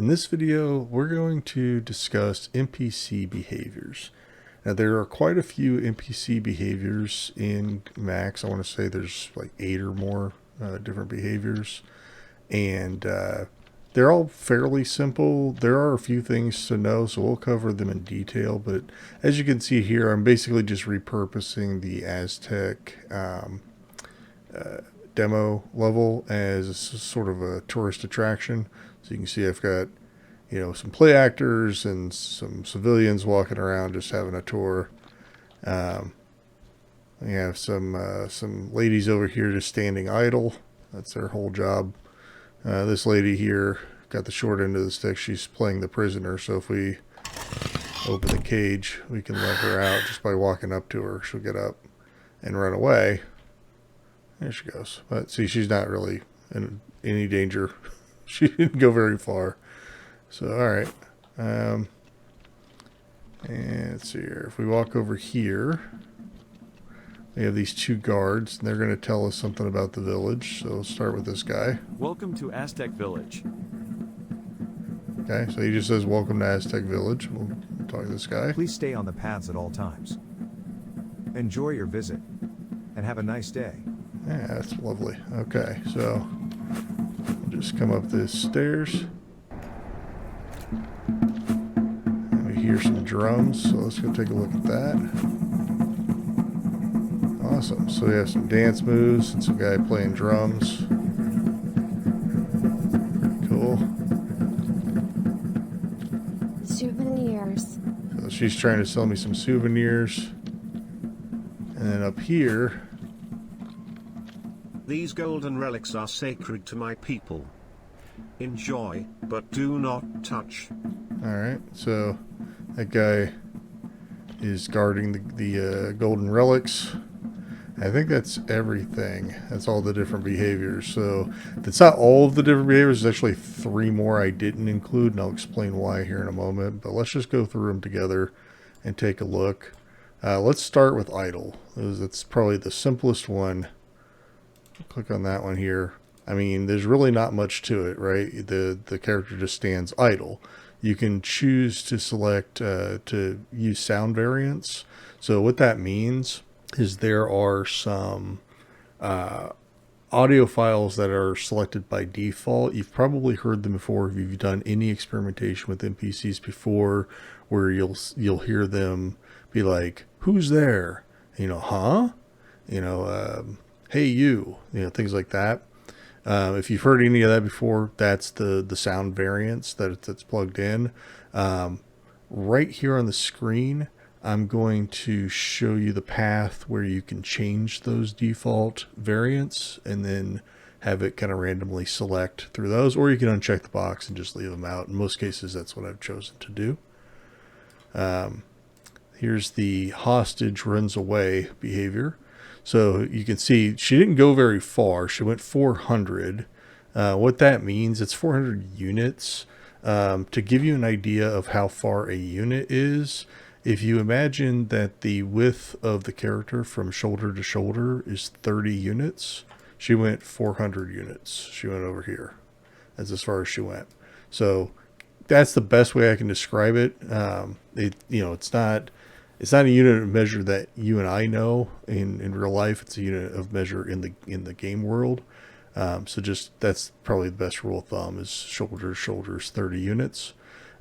In this video, we're going to discuss NPC behaviors. Now, there are quite a few NPC behaviors in Max. I want to say there's like 8 or more different behaviors. And they're all fairly simple. There are a few things to know, so we'll cover them in detail. But as you can see here, I'm basically just repurposing the Aztec demo level as sort of a tourist attraction. So you can see I've got, some play actors and some civilians walking around just having a tour. We have some ladies over here just standing idle. That's their whole job. This lady here got the short end of the stick. She's playing the prisoner. So if we open the cage, we can let her out just by walking up to her. She'll get up and run away. There she goes. But see, she's not really in any danger. She didn't go very far. So, all right. And let's see here. If we walk over here, we have these 2 guards, and they're going to tell us something about the village. So we'll start with this guy. Welcome to Aztec Village. Okay, so he just says, welcome to Aztec Village. We'll talk to this guy. Please stay on the paths at all times. Enjoy your visit, and have a nice day. Yeah, that's lovely. Okay, so we'll just come up these stairs. And we hear some drums, so let's go take a look at that. Awesome. So we have some dance moves and some guy playing drums. Pretty cool. Souvenirs. So she's trying to sell me some souvenirs. And then up here, these golden relics are sacred to my people. Enjoy, but do not touch. alright, so that guy is guarding the golden relics. I think that's everything. That's all the different behaviors. So that's not all of the different behaviors. There's actually 3 more I didn't include, and I'll explain why here in a moment. But let's just go through them together and take a look. Let's start with idle. That's probably the simplest one. Click on that one here. I mean, there's really not much to it, right? The character just stands idle. You can choose to select to use sound variants. So what that means is there are some audio files that are selected by default. You've probably heard them before if you've done any experimentation with NPCs before, where you'll hear them be like, "Who's there?" Huh? Hey you, things like that. If you've heard any of that before, that's the sound variants that's plugged in. Right here on the screen, I'm going to show you the path where you can change those default variants and then have it kind of randomly select through those, or you can uncheck the box and just leave them out. In most cases, that's what I've chosen to do. Here's the hostage runs away behavior. So you can see she didn't go very far. She went 400. What that means, it's 400 units. To give you an idea of how far a unit is, if you imagine that the width of the character from shoulder to shoulder is 30 units, she went 400 units. She went over here. That's as far as she went. So that's the best way I can describe it. It's not a unit of measure that you and I know in real life. It's a unit of measure in the game world. So that's probably the best rule of thumb is shoulder to shoulder is 30 units.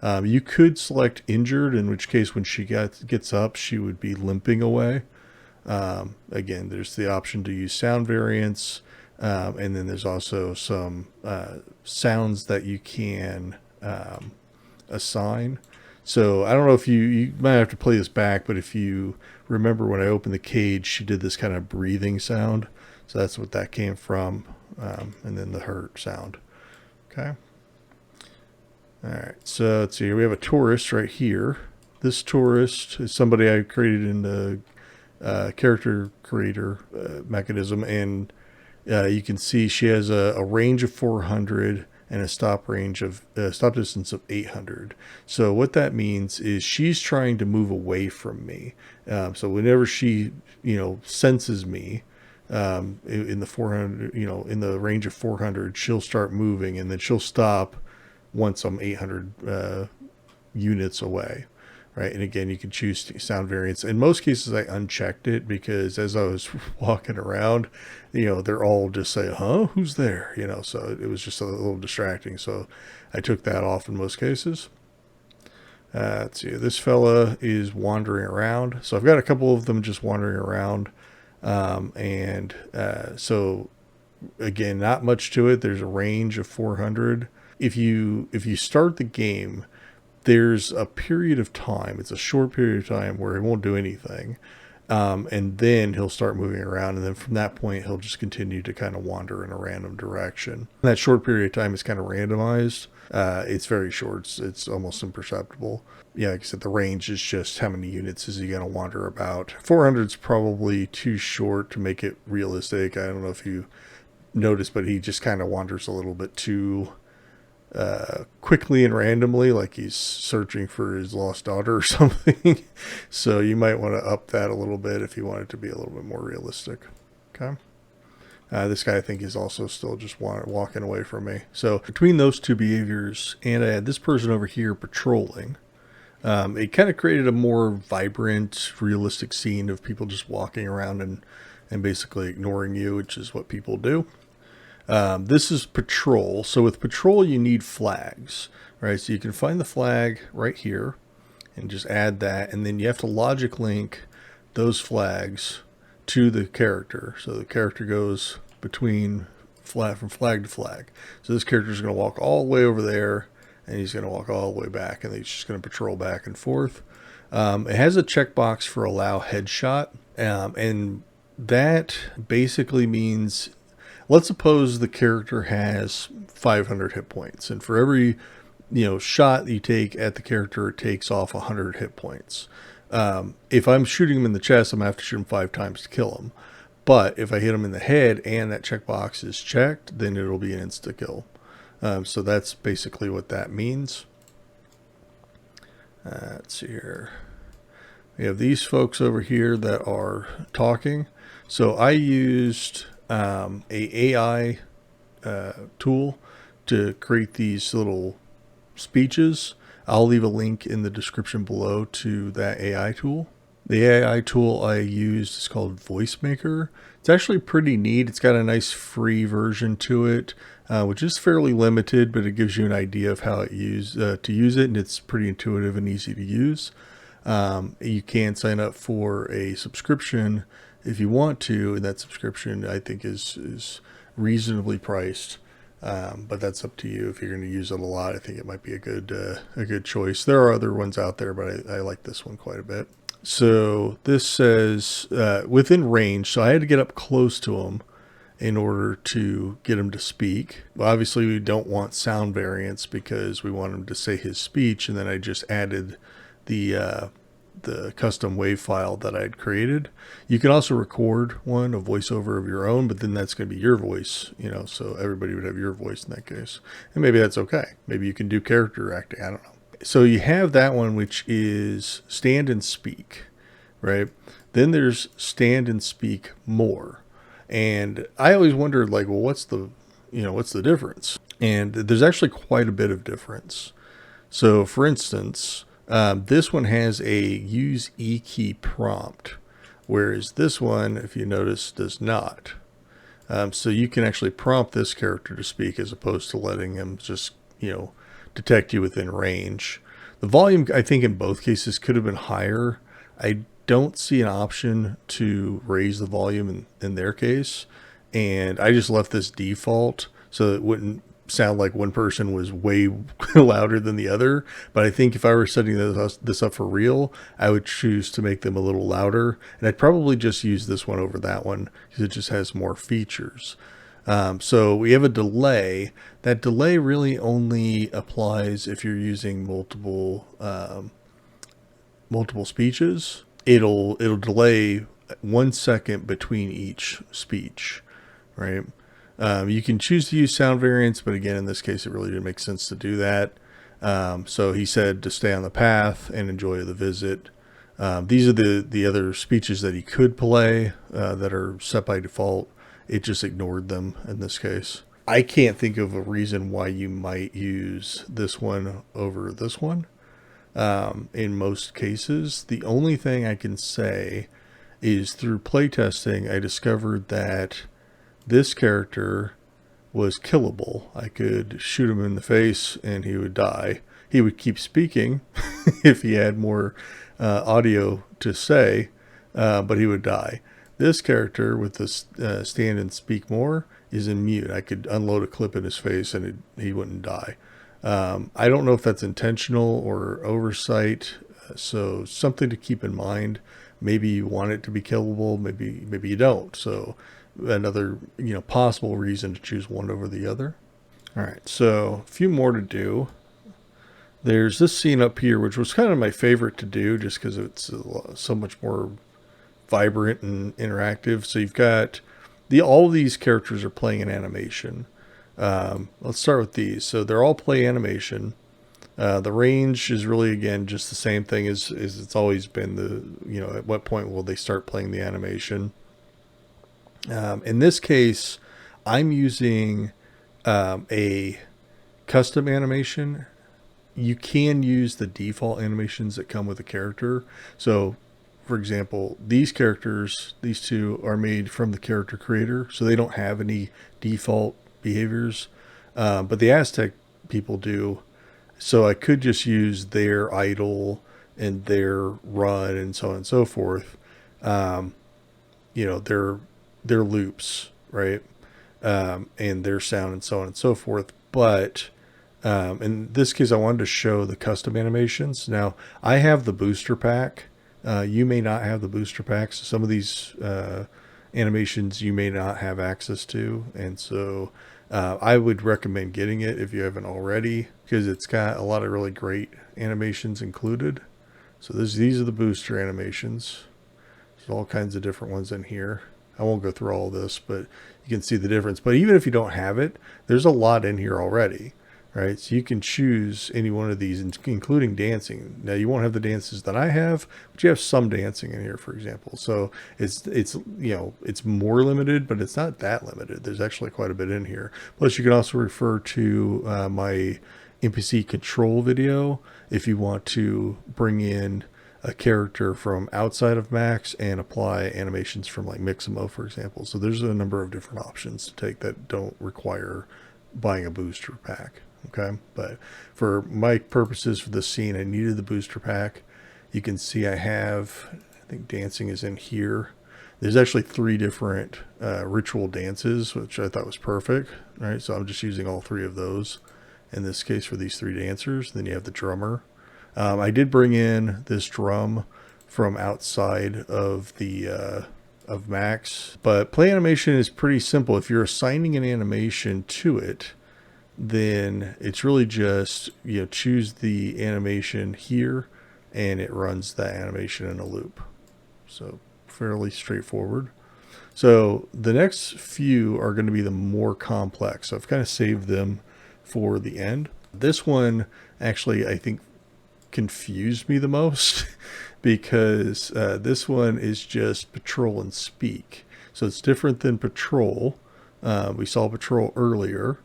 You could select injured, in which case when she gets up, she would be limping away. Again, there's the option to use sound variants. And then there's also some sounds that you can assign. So I don't know if you might have to play this back, but if you remember when I opened the cage, she did this kind of breathing sound. So that's what that came from. And then the hurt sound. Okay. All right. So let's see here. We have a tourist right here. This tourist is somebody I created in the character creator mechanism. And you can see she has a range of 400 and a stop distance of 800. So what that means is she's trying to move away from me. So whenever she, senses me, in the 400, in the range of 400, she'll start moving, and then she'll stop once I'm 800 units away. Right. And again, you can choose sound variants. In most cases, I unchecked it because as I was walking around, they're all just saying, huh, who's there? So it was just a little distracting. So I took that off in most cases. Let's see, this fella is wandering around. So I've got a couple of them just wandering around. So again, not much to it. There's a range of 400. If you start the game, there's a period of time, it's a short period of time where he won't do anything. And then he'll start moving around. And then from that point, he'll just continue to kind of wander in a random direction. That short period of time is kind of randomized. It's very short. It's almost imperceptible. Yeah, like I said, the range is just how many units is he going to wander about. 400 is probably too short to make it realistic. I don't know if you noticed, but he just kind of wanders a little bit too quickly and randomly, like he's searching for his lost daughter or something. So you might want to up that a little bit if you want it to be a little bit more realistic. Okay. This guy, I think, is also still just walking away from me. So between those two behaviors, and I had this person over here patrolling, it kind of created a more vibrant, realistic scene of people just walking around and basically ignoring you, which is what people do. This is patrol. So with patrol, you need flags, right? So you can find the flag right here and just add that. And then you have to logic link those flags to the character. So the character goes between from flag to flag. So this character is going to walk all the way over there and he's going to walk all the way back and he's just going to patrol back and forth. It has a checkbox for allow headshot. And that basically means, let's suppose the character has 500 hit points, and for every shot you take at the character, it takes off 100 hit points. If I'm shooting him in the chest, I'm going to have to shoot him 5 times to kill him. But if I hit him in the head and that checkbox is checked, then it'll be an insta kill. So that's basically what that means. Let's see here. We have these folks over here that are talking. So I used a AI tool to create these little speeches. I'll leave a link in the description below to that AI tool. The AI tool I used is called Voice Maker. It's actually pretty neat. It's got a nice free version to it, which is fairly limited, but it gives you an idea of how to use it, and it's pretty intuitive and easy to use. You can sign up for a subscription if you want to, and that subscription I think is reasonably priced. But that's up to you. If you're going to use it a lot, I think it might be a good choice. There are other ones out there, but I like this one quite a bit. So this says within range. So I had to get up close to him in order to get him to speak. Well, obviously we don't want sound variants because we want him to say his speech. And then I just added the custom wave file that I had created. You can also record a voiceover of your own, but then that's going to be your voice, so everybody would have your voice in that case. And maybe that's okay. Maybe you can do character acting. I don't know. So you have that one, which is stand and speak, right? Then there's stand and speak more. And I always wondered, well, what's the difference? And there's actually quite a bit of difference. So for instance, this one has a use E key prompt, whereas this one, if you notice, does not. So you can actually prompt this character to speak as opposed to letting him just, detect you within range. The volume, I think in both cases could have been higher. I don't see an option to raise the volume in their case. And I just left this default so it wouldn't sound like one person was way louder than the other. But I think if I were setting this up for real, I would choose to make them a little louder. And I'd probably just use this one over that one because it just has more features. So we have a delay. That delay really only applies if you're using multiple speeches. It'll delay 1 second between each speech, right? You can choose to use sound variants, but again, in this case, it really didn't make sense to do that. So he said to stay on the path and enjoy the visit. These are the other speeches that he could play that are set by default. It just ignored them in this case. I can't think of a reason why you might use this one over this one. In most cases, the only thing I can say is through playtesting, I discovered that this character was killable. I could shoot him in the face and he would die. He would keep speaking if he had more audio to say, but he would die. This character with this stand and speak more is immune. I could unload a clip in his face and he wouldn't die. I don't know if that's intentional or oversight, so something to keep in mind. Maybe you want it to be killable, maybe you don't. So another possible reason to choose one over the other. All right, so a few more to do. There's this scene up here, which was kind of my favorite to do, just because it's so much more vibrant and interactive. So you've got all of these characters are playing an animation. Let's start with these. So they're all play animation. The range is really, again, just the same thing as it's always been. At what point will they start playing the animation? In this case, I'm using a custom animation. You can use the default animations that come with a character. So, for example, these characters, these two are made from the character creator, so they don't have any default behaviors, but the Aztec people do. So I could just use their idle and their run and so on and so forth. Their loops, right? And their sound and so on and so forth. But in this case, I wanted to show the custom animations. Now, I have the booster pack. You may not have the booster packs. Some of these animations you may not have access to. And so I would recommend getting it if you haven't already, because it's got a lot of really great animations included. So these are the booster animations. There's all kinds of different ones in here. I won't go through all this, but you can see the difference. But even if you don't have it, there's a lot in here already, right? So you can choose any one of these, including dancing. Now, you won't have the dances that I have, but you have some dancing in here, for example. So it's more limited, but it's not that limited. There's actually quite a bit in here. Plus, you can also refer to my NPC control video if you want to bring in a character from outside of Max and apply animations from like Mixamo, for example. So there's a number of different options to take that don't require buying a booster pack. Okay. But for my purposes for this scene, I needed the booster pack. You can see I think dancing is in here. There's actually 3 different ritual dances, which I thought was perfect. Right. So I'm just using all 3 of those in this case for these 3 dancers. Then you have the drummer. I did bring in this drum from outside of the of Max, but play animation is pretty simple. If you're assigning an animation to it, then it's really just choose the animation here, and it runs that animation in a loop. So fairly straightforward. So the next few are going to be the more complex. So I've kind of saved them for the end. This one actually, I think, confused me the most because this one is just patrol and speak. So it's different than patrol. We saw patrol earlier.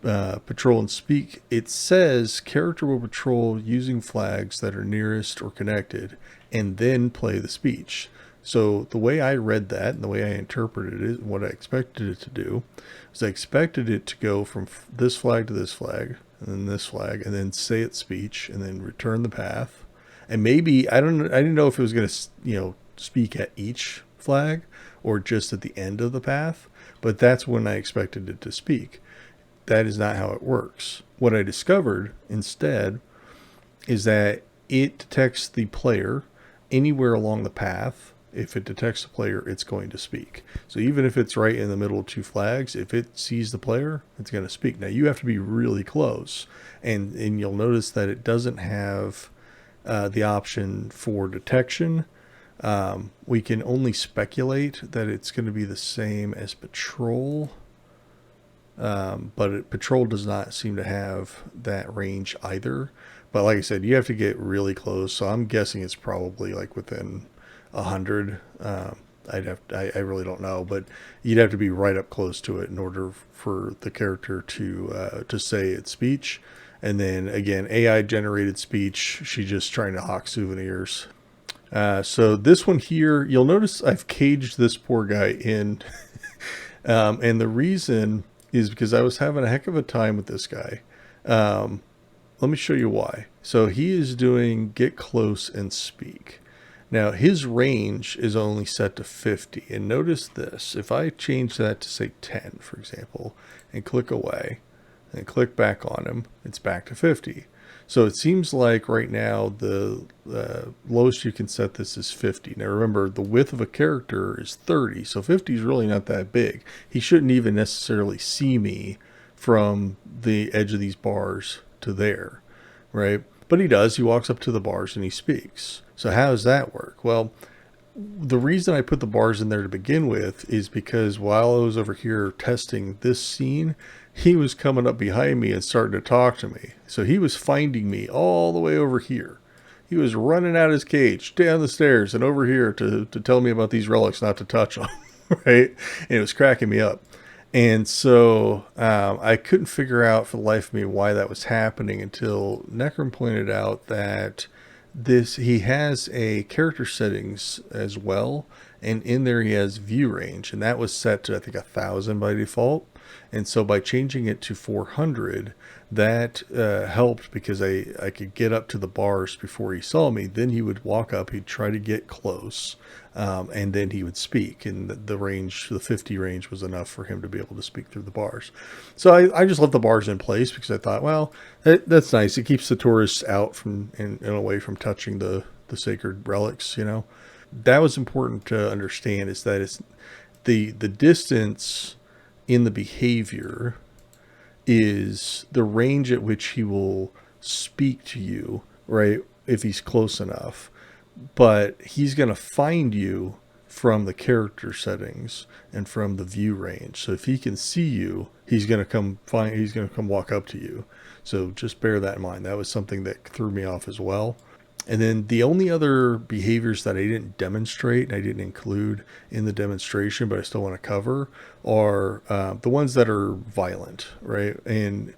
Patrol and speak, it says character will patrol using flags that are nearest or connected and then play the speech. So the way I read that and the way I interpreted it, what I expected it to do, is I expected it to go from this flag to this flag, and then this flag, and then say its speech, and then return the path. And maybe I didn't know if it was going to speak at each flag or just at the end of the path, but that's when I expected it to speak. That is not how it works. What I discovered instead is that it detects the player anywhere along the path. If it detects the player, it's going to speak. So even if it's right in the middle of 2 flags, if it sees the player, it's going to speak. Now you have to be really close, and you'll notice that it doesn't have the option for detection. We can only speculate that it's going to be the same as patrol, but patrol does not seem to have that range either. But like I said, you have to get really close. So I'm guessing it's probably like within 100. I really don't know, but you'd have to be right up close to it in order for the character to say its speech. And then again, AI generated speech. She's just trying to hawk souvenirs. So this one here, you'll notice I've caged this poor guy in. And the reason is because I was having a heck of a time with this guy. Let me show you why. So he is doing get close and speak. Now his range is only set to 50. And notice this, if I change that to say 10, for example, and click away and click back on him, it's back to 50. So it seems like right now the lowest you can set this is 50. Now remember, the width of a character is 30, so 50 is really not that big. He shouldn't even necessarily see me from the edge of these bars to there, right? But he does. He walks up to the bars and he speaks. So how does that work? Well, the reason I put the bars in there to begin with is because while I was over here testing this scene, he was coming up behind me and starting to talk to me. So he was finding me all the way over here. He was running out of his cage, down the stairs and over here to tell me about these relics, not to touch them, right? And it was cracking me up. And so I couldn't figure out for the life of me why that was happening until Necron pointed out that he has a character settings as well, and in there he has view range, and that was set to I think 1,000 by default. And so by changing it to 400, that helped because I could get up to the bars before he saw me. Then he would walk up, he'd try to get close, and then he would speak. And the range, the 50 range, was enough for him to be able to speak through the bars. So I just left the bars in place because I thought, well, that's nice. It keeps the tourists out from and away from touching the sacred relics, you know. That was important to understand, is that it's the distance in the behavior is the range at which he will speak to you, right? If he's close enough, but he's going to find you from the character settings and from the view range. So if he can see you, he's going to come walk up to you. So just bear that in mind. That was something that threw me off as well. And then the only other behaviors that I didn't demonstrate and I didn't include in the demonstration, but I still want to cover, are the ones that are violent, right? And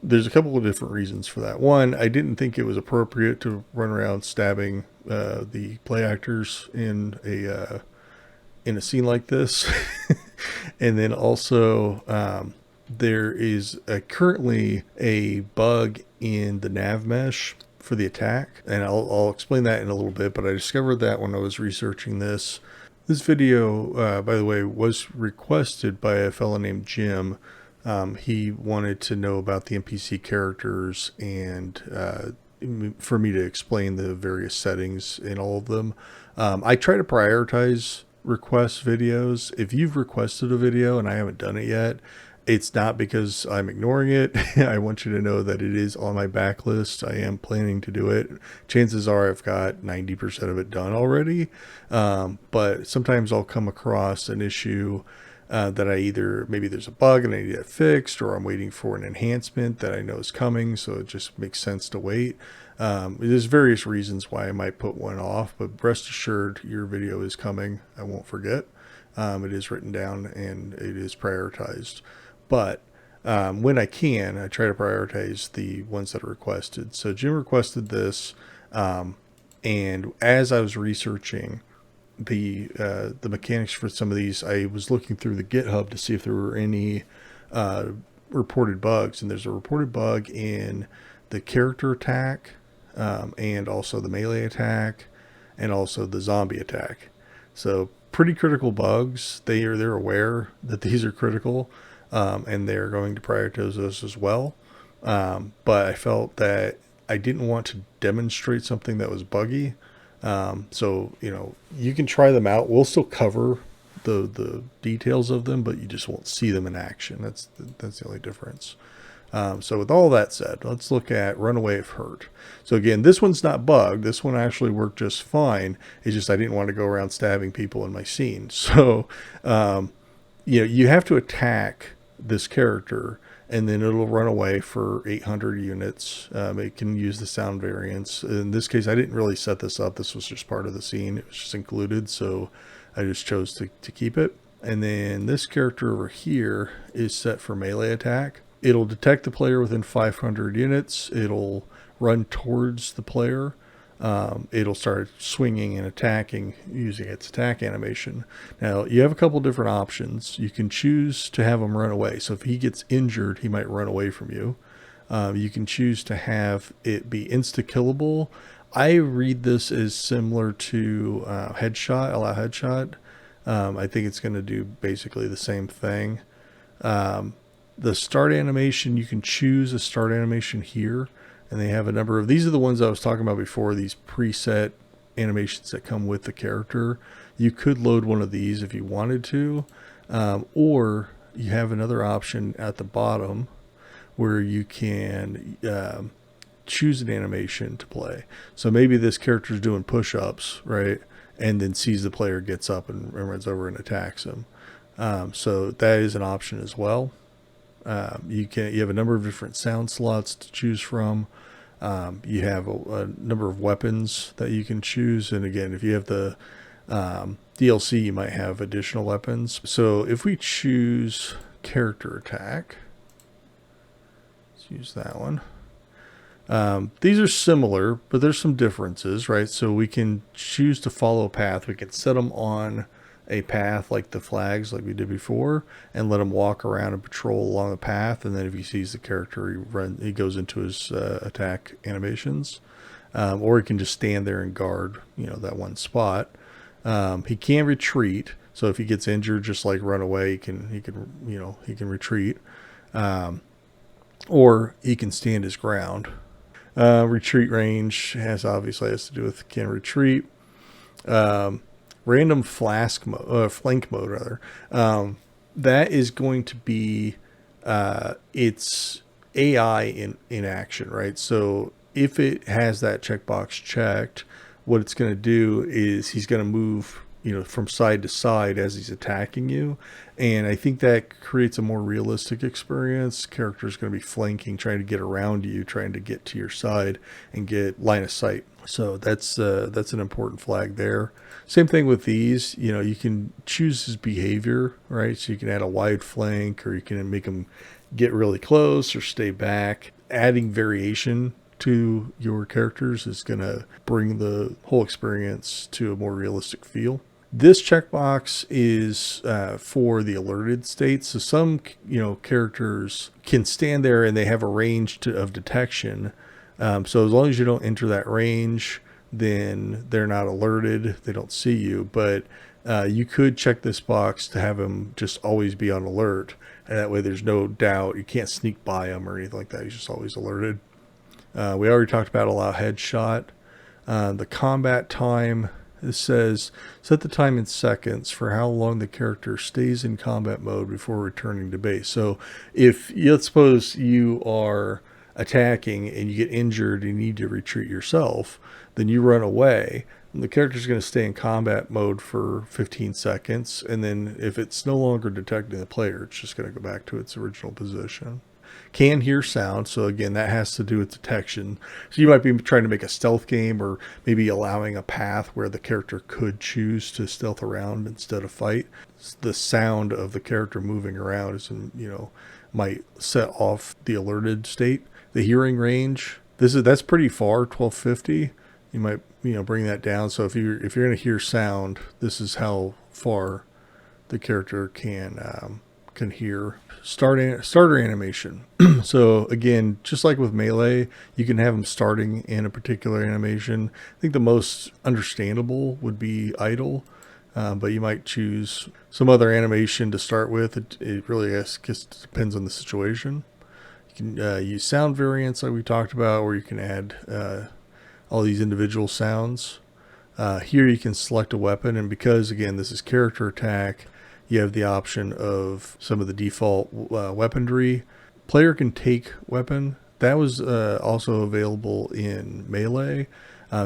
there's a couple of different reasons for that. One, I didn't think it was appropriate to run around stabbing the play actors in a scene like this. And then also there is currently a bug in the nav mesh for the attack, and I'll explain that in a little bit, but I discovered that when I was researching this. This video, by the way, was requested by a fellow named Jim. He wanted to know about the NPC characters and for me to explain the various settings in all of them. I try to prioritize request videos. If you've requested a video and I haven't done it yet, it's not because I'm ignoring it. I want you to know that it is on my backlist. I am planning to do it. Chances are I've got 90% of it done already. But sometimes I'll come across an issue that maybe there's a bug and I need it fixed, or I'm waiting for an enhancement that I know is coming. So it just makes sense to wait. There's various reasons why I might put one off, but rest assured your video is coming. I won't forget. It is written down and it is prioritized. But when I can, I try to prioritize the ones that are requested. So Jim requested this, and as I was researching the mechanics for some of these, I was looking through the GitHub to see if there were any reported bugs. And there's a reported bug in the character attack, and also the melee attack, and also the zombie attack. So pretty critical bugs. They're aware that these are critical. And they're going to prioritize those as well. But I felt that I didn't want to demonstrate something that was buggy. So, you can try them out. We'll still cover the details of them, but you just won't see them in action. That's the only difference. So with all that said, let's look at Runaway if Hurt. So again, this one's not bugged. This one actually worked just fine. It's just I didn't want to go around stabbing people in my scene. So, you have to attack this character and then it'll run away for 800 units. It can use the sound variants. In this case, I didn't really set this up. This was just part of the scene. It was just included. So I just chose to keep it. And then this character over here is set for melee attack. It'll detect the player within 500 units. It'll run towards the player. It'll start swinging and attacking using its attack animation. Now, you have a couple different options. You can choose to have him run away. So if he gets injured, he might run away from you. You can choose to have it be insta-killable. I read this as similar to headshot, allow headshot. I think it's going to do basically the same thing. The start animation, you can choose a start animation here. And they have a number of, these are the ones I was talking about before, these preset animations that come with the character. You could load one of these if you wanted to, or you have another option at the bottom where you can choose an animation to play. So maybe this character is doing push-ups, right? And then sees the player, gets up and runs over and attacks him. So that is an option as well. You have a number of different sound slots to choose from. You have a number of weapons that you can choose. And again, if you have the DLC, you might have additional weapons. So if we choose character attack, let's use that one. These are similar, but there's some differences, right? So we can choose to follow a path. We can set them on a path like the flags like we did before and let him walk around and patrol along the path, and then if he sees the character, he goes into his attack animations, or he can just stand there and guard that one spot. He can retreat, so if he gets injured, just like run away, he can retreat, or he can stand his ground. Retreat range obviously has to do with can retreat. Random flank mode rather. That is going to be its AI in action, right? So if it has that checkbox checked, what it's going to do is he's going to move from side to side as he's attacking you. And I think that creates a more realistic experience. Character's going to be flanking, trying to get around you, trying to get to your side and get line of sight. So that's an important flag there. Same thing with these. You can choose his behavior, right? So you can add a wide flank, or you can make him get really close or stay back. Adding variation to your characters is going to bring the whole experience to a more realistic feel. This checkbox is for the alerted state. So some characters can stand there and they have a range of detection. So as long as you don't enter that range, then they're not alerted. They don't see you. But you could check this box to have them just always be on alert. And that way there's no doubt. You can't sneak by them or anything like that. He's just always alerted. We already talked about allow headshot. The combat time. It says, set the time in seconds for how long the character stays in combat mode before returning to base. So let's suppose you are attacking and you get injured and you need to retreat yourself, then you run away. And the character's going to stay in combat mode for 15 seconds. And then if it's no longer detecting the player, it's just going to go back to its original position. Can hear sound, so again that has to do with detection. So you might be trying to make a stealth game, or maybe allowing a path where the character could choose to stealth around instead of fight. The sound of the character moving around might set off the alerted state. The hearing range, that's pretty far, 1250. You might bring that down. So if you're going to hear sound, this is how far the character can hear. Starter animation. So again, just like with melee, you can have them starting in a particular animation. I think the most understandable would be idle, but you might choose some other animation to start with. It really just depends on the situation. You can use sound variants like we talked about, or you can add all these individual sounds. Here you can select a weapon, and because again this is character attack, you have the option of some of the default weaponry. Player can take weapon. That was also available in melee.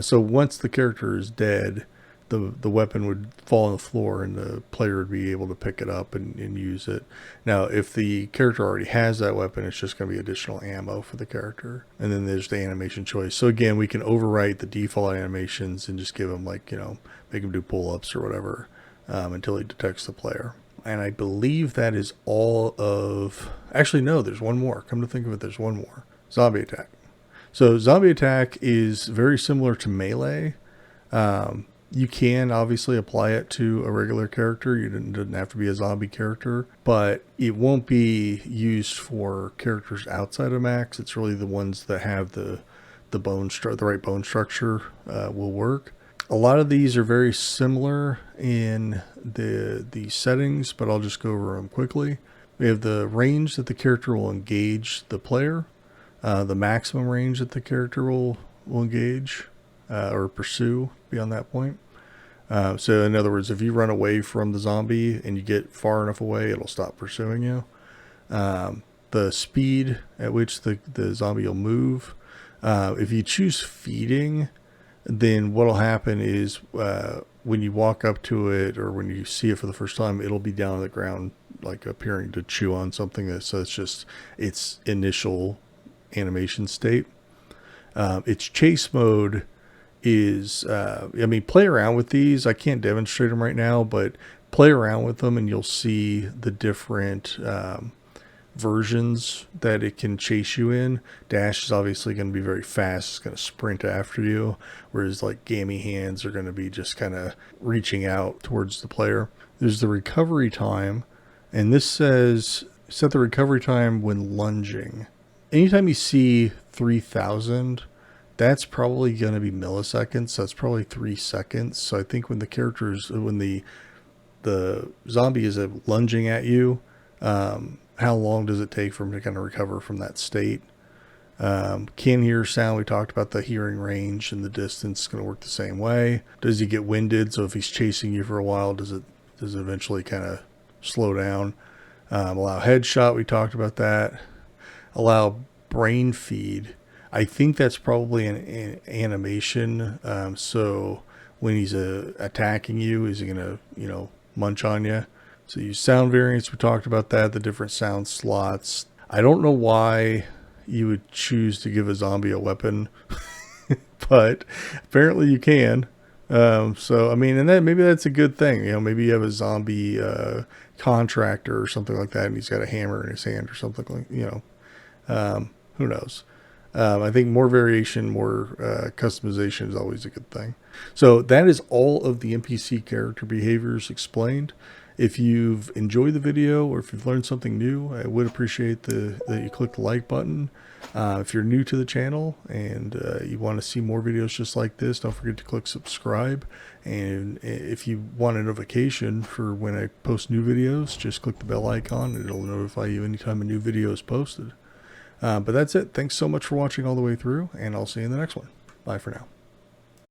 So once the character is dead, the weapon would fall on the floor and the player would be able to pick it up and use it. Now, if the character already has that weapon, it's just going to be additional ammo for the character. And then there's the animation choice. So again, we can overwrite the default animations and just give them make them do pull-ups or whatever. until he detects the player. And I believe that is all of... Actually, no, there's one more. Come to think of it, there's one more. Zombie attack. So zombie attack is very similar to melee. You can obviously apply it to a regular character. You doesn't have to be a zombie character, but it won't be used for characters outside of Max. It's really the ones that have the right bone structure will work. A lot of these are very similar in the settings, but I'll just go over them quickly. We have the range that the character will engage the player, the maximum range that the character will engage or pursue beyond that point. So in other words, if you run away from the zombie and you get far enough away, it'll stop pursuing you. The speed at which the zombie will move. If you choose feeding, then what'll happen is when you walk up to it or when you see it for the first time, it'll be down on the ground, like appearing to chew on something. So it's just its initial animation state. Its chase mode is, play around with these. I can't demonstrate them right now, but play around with them and you'll see the different versions that it can chase you in. Dash is obviously going to be very fast. It's going to sprint after you, whereas like gammy hands are going to be just kind of reaching out towards the player. There's the recovery time, and this says set the recovery time when lunging. Anytime you see 3000, that's probably going to be milliseconds. So that's probably 3 seconds. So I think when the zombie is lunging at you, how long does it take for him to kind of recover from that state? Can hear sound. We talked about the hearing range and the distance is going to work the same way. Does he get winded? So if he's chasing you for a while, does it eventually kind of slow down? Allow headshot. We talked about that. Allow brain feed. I think that's probably an animation. So when he's attacking you, is he going to, munch on you? So use sound variants. We talked about that, the different sound slots. I don't know why you would choose to give a zombie a weapon, but apparently you can. And then maybe that's a good thing. Maybe you have a zombie contractor or something like that, and he's got a hammer in his hand or something like, who knows? I think more variation, more customization is always a good thing. So that is all of the NPC character behaviors explained. If you've enjoyed the video or if you've learned something new, I would appreciate that you click the like button. If you're new to the channel and you want to see more videos just like this, don't forget to click subscribe. And if you want a notification for when I post new videos, just click the bell icon and it'll notify you anytime a new video is posted. But that's it. Thanks so much for watching all the way through, and I'll see you in the next one. Bye for now.